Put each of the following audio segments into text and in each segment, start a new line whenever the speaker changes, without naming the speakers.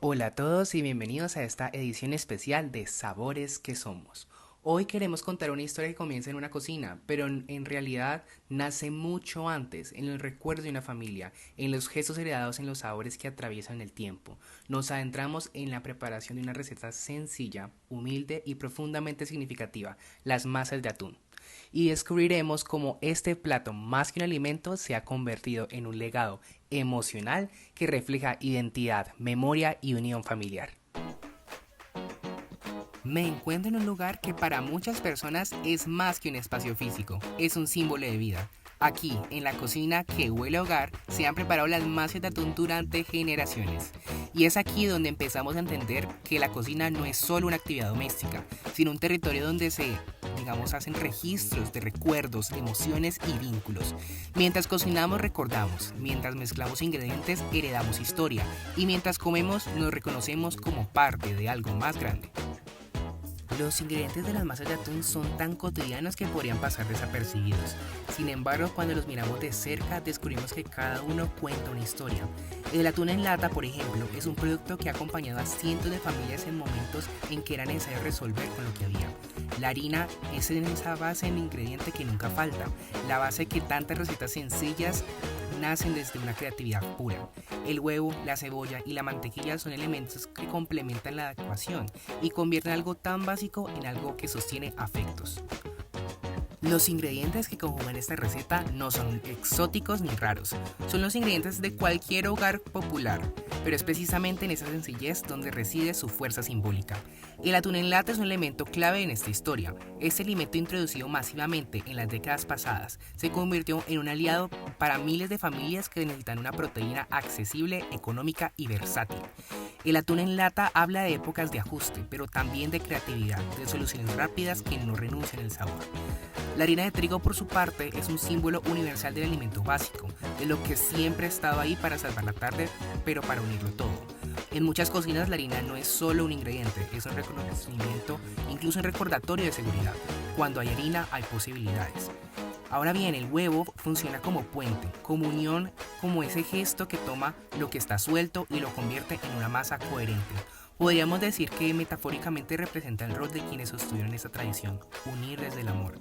Hola a todos y bienvenidos a esta edición especial de Sabores que Somos. Hoy queremos contar una historia que comienza en una cocina, pero en realidad nace mucho antes, en el recuerdo de una familia, en los gestos heredados en los sabores que atraviesan el tiempo. Nos adentramos en la preparación de una receta sencilla, humilde y profundamente significativa, las masas de atún. Y descubriremos cómo este plato, más que un alimento, se ha convertido en un legado emocional que refleja identidad, memoria y unión familiar. Me encuentro en un lugar que para muchas personas es más que un espacio físico, es un símbolo de vida. Aquí, en la cocina que huele a hogar, se han preparado las masas de atún durante generaciones. Y es aquí donde empezamos a entender que la cocina no es solo una actividad doméstica, sino un territorio donde hacen registros de recuerdos, emociones y vínculos. Mientras cocinamos recordamos, mientras mezclamos ingredientes heredamos historia y mientras comemos nos reconocemos como parte de algo más grande. Los ingredientes de las masas de atún son tan cotidianos que podrían pasar desapercibidos. Sin embargo, cuando los miramos de cerca, descubrimos que cada uno cuenta una historia. El atún en lata, por ejemplo, es un producto que ha acompañado a cientos de familias en momentos en que era necesario resolver con lo que había. La harina es esa base en ingrediente que nunca falta, la base que tantas recetas sencillas nacen desde una creatividad pura. El huevo, la cebolla y la mantequilla son elementos que complementan la ecuación y convierten algo tan básico en algo que sostiene afectos. Los ingredientes que conjugan esta receta no son exóticos ni raros, son los ingredientes de cualquier hogar popular, pero es precisamente en esa sencillez donde reside su fuerza simbólica. El atún en lata es un elemento clave en esta historia. Este alimento introducido masivamente en las décadas pasadas se convirtió en un aliado para miles de familias que necesitan una proteína accesible, económica y versátil. El atún en lata habla de épocas de ajuste, pero también de creatividad, de soluciones rápidas que no renuncian al sabor. La harina de trigo, por su parte, es un símbolo universal del alimento básico, de lo que siempre ha estado ahí para salvar la tarde, pero para unirlo todo. En muchas cocinas la harina no es solo un ingrediente, es un reconocimiento, incluso un recordatorio de seguridad. Cuando hay harina hay posibilidades. Ahora bien, el huevo funciona como puente, como unión, como ese gesto que toma lo que está suelto y lo convierte en una masa coherente. Podríamos decir que metafóricamente representa el rol de quienes sostuvieron esta tradición, unir desde el amor.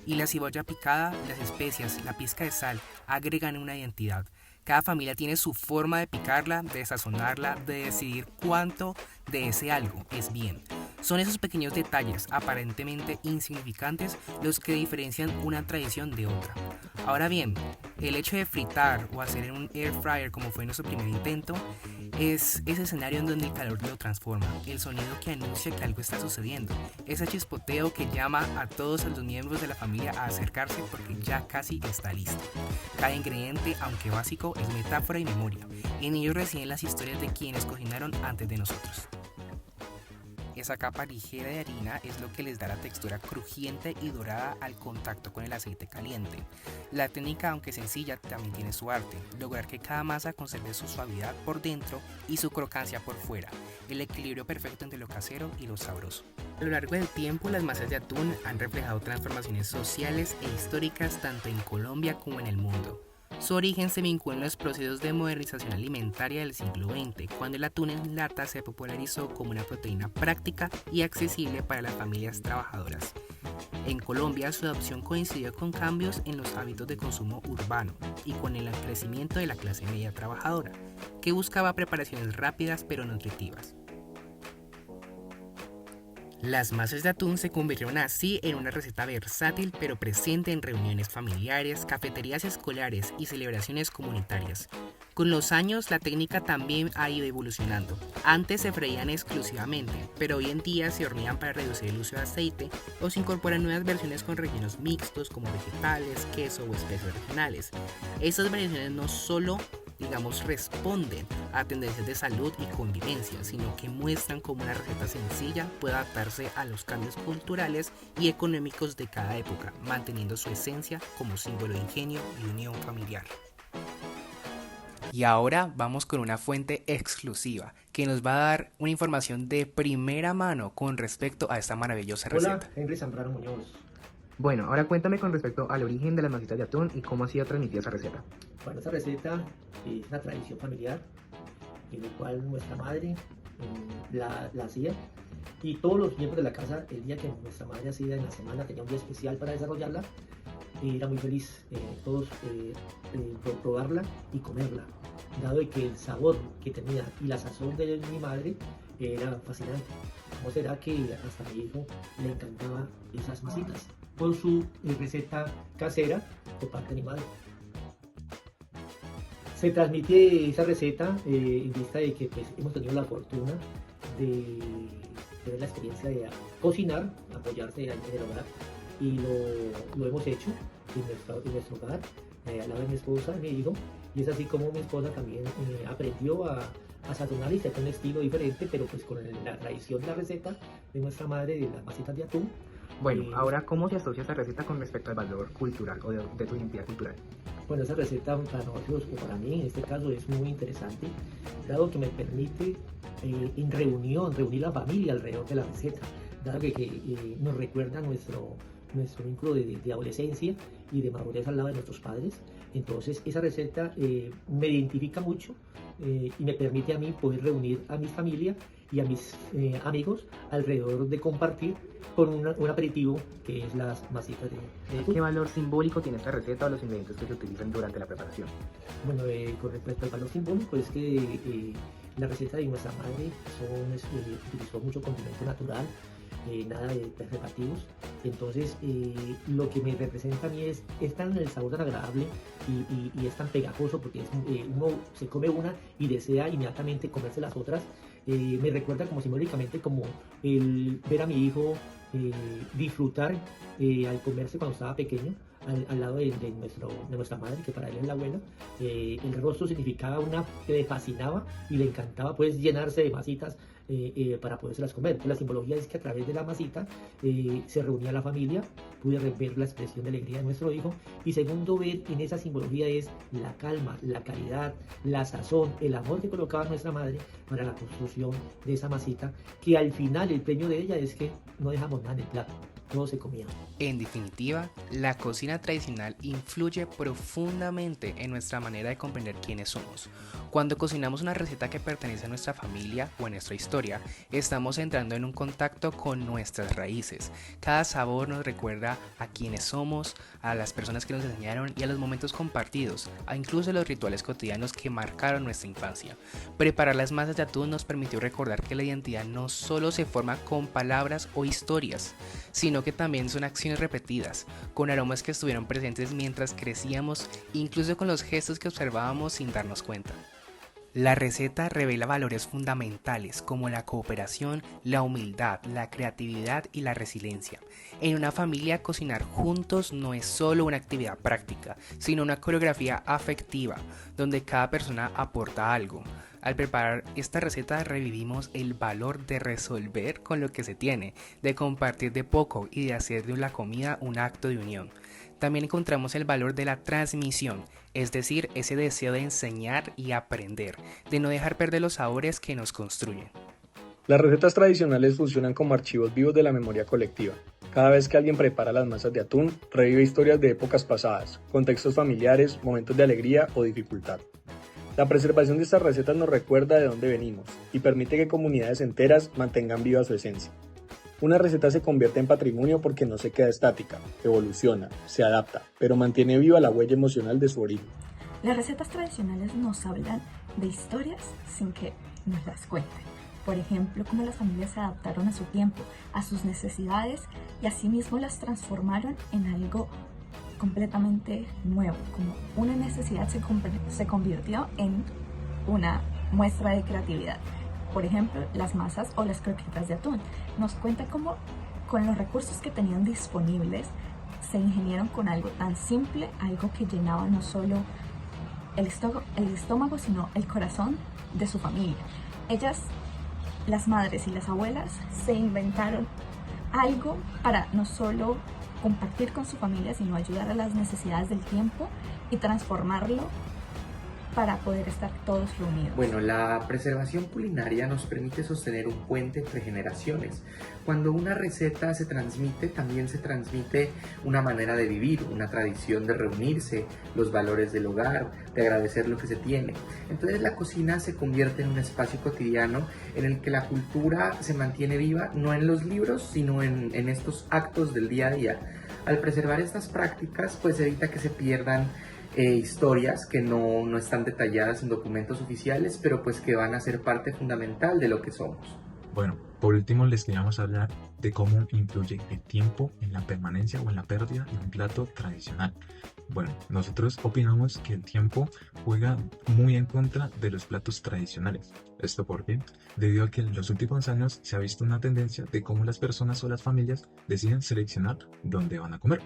Y la cebolla picada, las especias, la pizca de sal agregan una identidad. Cada familia tiene su forma de picarla, de sazonarla, de decidir cuánto de ese algo es bien. Son esos pequeños detalles, aparentemente insignificantes, los que diferencian una tradición de otra. Ahora bien, el hecho de fritar o hacer en un air fryer como fue nuestro primer intento, es ese escenario en donde el calor lo transforma, el sonido que anuncia que algo está sucediendo, ese chispoteo que llama a todos los miembros de la familia a acercarse porque ya casi está listo. Cada ingrediente, aunque básico, es metáfora y memoria. En ello residen las historias de quienes cocinaron antes de nosotros. Esa capa ligera de harina es lo que les da la textura crujiente y dorada al contacto con el aceite caliente. La técnica, aunque sencilla, también tiene su arte, lograr que cada masa conserve su suavidad por dentro y su crocancia por fuera, el equilibrio perfecto entre lo casero y lo sabroso. A lo largo del tiempo, las masas de atún han reflejado transformaciones sociales e históricas tanto en Colombia como en el mundo. Su origen se vincula en los procesos de modernización alimentaria del siglo XX, cuando el atún en lata se popularizó como una proteína práctica y accesible para las familias trabajadoras. En Colombia, su adopción coincidió con cambios en los hábitos de consumo urbano y con el crecimiento de la clase media trabajadora, que buscaba preparaciones rápidas pero nutritivas. Las masas de atún se convirtieron así en una receta versátil pero presente en reuniones familiares, cafeterías escolares y celebraciones comunitarias. Con los años, la técnica también ha ido evolucionando. Antes se freían exclusivamente, pero hoy en día se hornean para reducir el uso de aceite o se incorporan nuevas versiones con rellenos mixtos como vegetales, queso o especias regionales. Estas variaciones no solo responden a tendencias de salud y convivencia, sino que muestran cómo una receta sencilla puede adaptarse a los cambios culturales y económicos de cada época, manteniendo su esencia como símbolo de ingenio y unión familiar. Y ahora vamos con una fuente exclusiva que nos va a dar una información de primera mano con respecto a esta maravillosa receta.
Hola, Henry Zambrano Muñoz.
Bueno, ahora cuéntame con respecto al origen de las masitas de atún y cómo ha sido transmitida esa receta.
Bueno, esta receta es una tradición familiar en la cual nuestra madre la hacía, y todos los miembros de la casa, el día que nuestra madre hacía en la semana, tenía un día especial para desarrollarla, y era muy feliz todos por probarla y comerla, dado de que el sabor que tenía y la sazón de mi madre era fascinante. ¿Cómo será que hasta a mi hijo le encantaba esas masitas? Con su receta casera por parte de mi madre. Se transmite esa receta en vista de que pues, hemos tenido la fortuna de tener la experiencia de cocinar, apoyarse en el hogar, y lo hemos hecho en nuestro hogar, al lado de mi esposa, de mi hijo, y es así como mi esposa también aprendió a sazonar y se hace un estilo diferente, pero pues con la tradición de la receta de nuestra madre de las masitas de atún.
Bueno, ahora, ¿cómo se asocia esta receta con respecto al valor cultural o de tu identidad cultural?
Bueno, esa receta para nosotros, o para mí en este caso, es muy interesante, dado que me permite reunir la familia alrededor de la receta, dado que nos recuerda nuestro vínculo de adolescencia y de madurez al lado de nuestros padres. Entonces esa receta me identifica mucho y me permite a mí poder reunir a mi familia y a mis amigos alrededor de compartir con un aperitivo que es las masitas de atún.
¿Qué valor simbólico tiene esta receta o los ingredientes que se utilizan durante la preparación?
Bueno, con respecto al valor simbólico, es que la receta de nuestra madre utilizó mucho condimento natural, nada de preservativos. Entonces lo que me representa a mí es tan el sabor tan agradable y es tan pegajoso, porque uno se come una y desea inmediatamente comerse las otras. Me recuerda como simbólicamente como el ver a mi hijo disfrutar al comerse cuando estaba pequeño al lado de nuestra madre, que para él es la abuela. El rostro significaba que le fascinaba y le encantaba pues llenarse de masitas para podérselas comer. Entonces, la simbología es que a través de la masita se reunía la familia, pude ver la expresión de alegría de nuestro hijo, y segundo, ver en esa simbología es la calma, la caridad, la sazón, el amor que colocaba nuestra madre para la construcción de esa masita, que al final el premio de ella es que no dejamos nada en el plato, todo se comía.
En definitiva, la cocina tradicional influye profundamente en nuestra manera de comprender quiénes somos. Cuando cocinamos una receta que pertenece a nuestra familia o a nuestra historia, estamos entrando en un contacto con nuestras raíces. Cada sabor nos recuerda a quiénes somos, a las personas que nos enseñaron y a los momentos compartidos, a incluso los rituales cotidianos que marcaron nuestra infancia. Preparar las masas de atún nos permitió recordar que la identidad no solo se forma con palabras o historias, sino que también son acciones repetidas, con aromas que estuvieron presentes mientras crecíamos, incluso con los gestos que observábamos sin darnos cuenta. La receta revela valores fundamentales como la cooperación, la humildad, la creatividad y la resiliencia. En una familia, cocinar juntos no es solo una actividad práctica, sino una coreografía afectiva, donde cada persona aporta algo. Al preparar esta receta revivimos el valor de resolver con lo que se tiene, de compartir de poco y de hacer de la comida un acto de unión. También encontramos el valor de la transmisión, es decir, ese deseo de enseñar y aprender, de no dejar perder los sabores que nos construyen.
Las recetas tradicionales funcionan como archivos vivos de la memoria colectiva. Cada vez que alguien prepara las masas de atún, revive historias de épocas pasadas, contextos familiares, momentos de alegría o dificultad. La preservación de estas recetas nos recuerda de dónde venimos y permite que comunidades enteras mantengan viva su esencia. Una receta se convierte en patrimonio porque no se queda estática, evoluciona, se adapta, pero mantiene viva la huella emocional de su origen.
Las recetas tradicionales nos hablan de historias sin que nos las cuenten. Por ejemplo, cómo las familias se adaptaron a su tiempo, a sus necesidades, y asimismo las transformaron en algo completamente nuevo, como una necesidad se convirtió en una muestra de creatividad. Por ejemplo, las masas o las croquetas de atún nos cuenta cómo con los recursos que tenían disponibles se ingeniaron con algo tan simple, algo que llenaba no solo el estómago, sino el corazón de su familia. Ellas, las madres y las abuelas, se inventaron algo para no solo compartir con su familia, sino ayudar a las necesidades del tiempo y transformarlo para poder estar todos reunidos.
Bueno, la preservación culinaria nos permite sostener un puente entre generaciones. Cuando una receta se transmite, también se transmite una manera de vivir, una tradición de reunirse, los valores del hogar, de agradecer lo que se tiene. Entonces la cocina se convierte en un espacio cotidiano en el que la cultura se mantiene viva, no en los libros, sino en estos actos del día a día. Al preservar estas prácticas, pues evita que se pierdan historias que no están detalladas en documentos oficiales, pero pues que van a ser parte fundamental de lo que somos.
Bueno, por último les queríamos hablar de cómo influye el tiempo en la permanencia o en la pérdida de un plato tradicional. Bueno, nosotros opinamos que el tiempo juega muy en contra de los platos tradicionales. ¿Esto por qué? Debido a que en los últimos años se ha visto una tendencia de cómo las personas o las familias deciden seleccionar dónde van a comer,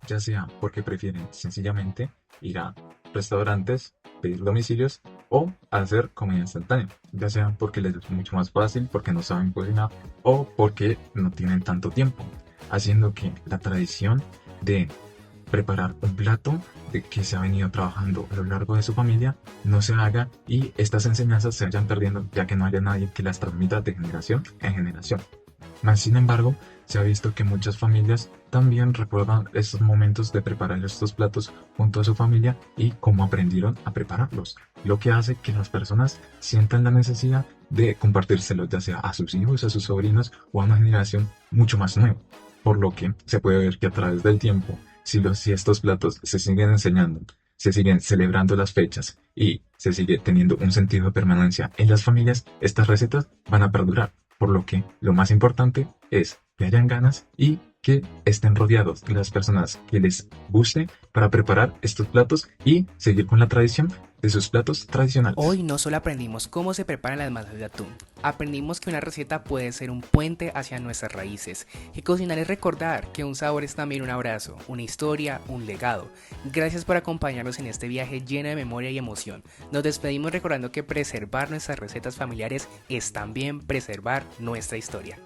ya sea porque prefieren sencillamente ir a restaurantes, pedir domicilios o hacer comida instantánea, ya sea porque les es mucho más fácil, porque no saben cocinar o porque no tienen tanto tiempo, haciendo que la tradición de preparar un plato de que se ha venido trabajando a lo largo de su familia no se haga y estas enseñanzas se vayan perdiendo, ya que no haya nadie que las transmita de generación en generación. Más sin embargo, se ha visto que muchas familias también recuerdan estos momentos de preparar estos platos junto a su familia y cómo aprendieron a prepararlos, lo que hace que las personas sientan la necesidad de compartírselos ya sea a sus hijos, a sus sobrinos o a una generación mucho más nueva, por lo que se puede ver que a través del tiempo, si estos platos se siguen enseñando, se siguen celebrando las fechas y se sigue teniendo un sentido de permanencia en las familias, estas recetas van a perdurar. Por lo que lo más importante es que hayan ganas y que estén rodeados de las personas que les guste para preparar estos platos y seguir con la tradición de sus platos tradicionales.
Hoy no solo aprendimos cómo se preparan las masas de atún, aprendimos que una receta puede ser un puente hacia nuestras raíces, que cocinar es recordar, que un sabor es también un abrazo, una historia, un legado. Gracias por acompañarnos en este viaje lleno de memoria y emoción. Nos despedimos recordando que preservar nuestras recetas familiares es también preservar nuestra historia.